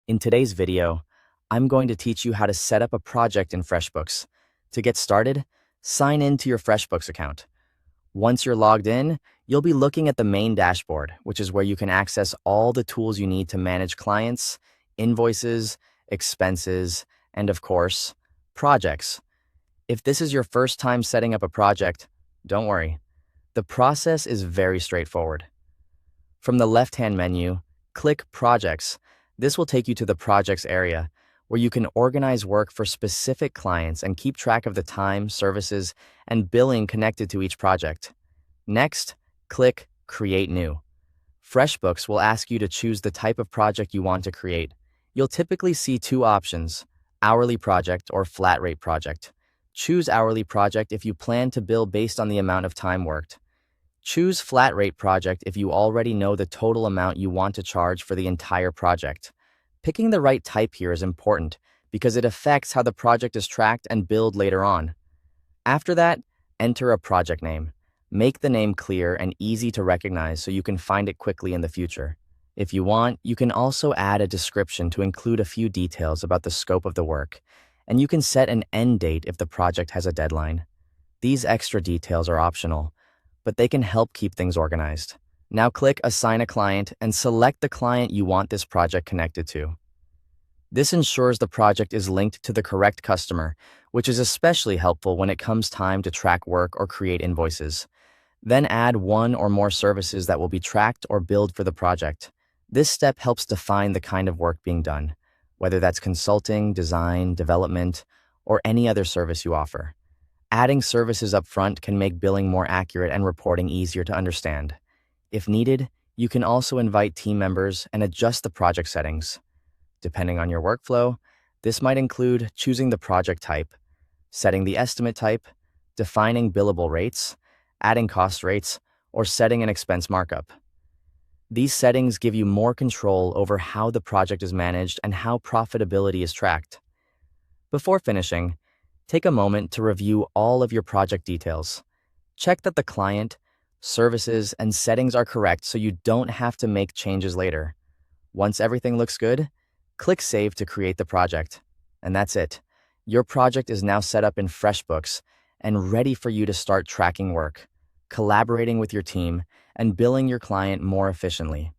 In today's video, I'm going to teach you how to set up a project in FreshBooks. To get started, sign in to your FreshBooks account. Once you're logged in, you'll be looking at the main dashboard, which is where you can access all the tools you need to manage clients, invoices, expenses, and of course, projects. If this is your first time setting up a project, don't worry. The process is very straightforward. From the left-hand menu, click Projects. This will take you to the Projects area, where you can organize work for specific clients and keep track of the time, services, and billing connected to each project. Next, click Create New. FreshBooks will ask you to choose the type of project you want to create. You'll typically see two options, hourly project or flat rate project. Choose hourly project if you plan to bill based on the amount of time worked. Choose flat rate project if you already know the total amount you want to charge for the entire project. Picking the right type here is important because it affects how the project is tracked and billed later on. After that, enter a project name. Make the name clear and easy to recognize so you can find it quickly in the future. If you want, you can also add a description to include a few details about the scope of the work, and you can set an end date if the project has a deadline. These extra details are optional, but they can help keep things organized. Now click Assign a Client and select the client you want this project connected to. This ensures the project is linked to the correct customer, which is especially helpful when it comes time to track work or create invoices. Then add one or more services that will be tracked or billed for the project. This step helps define the kind of work being done, whether that's consulting, design, development, or any other service you offer. Adding services up front can make billing more accurate and reporting easier to understand. If needed, you can also invite team members and adjust the project settings. Depending on your workflow, this might include choosing the project type, setting the estimate type, defining billable rates, adding cost rates, or setting an expense markup. These settings give you more control over how the project is managed and how profitability is tracked. Before finishing, take a moment to review all of your project details. Check that the client, services, and settings are correct so you don't have to make changes later. Once everything looks good, click Save to create the project. And that's it. Your project is now set up in FreshBooks and ready for you to start tracking work, collaborating with your team, and billing your client more efficiently.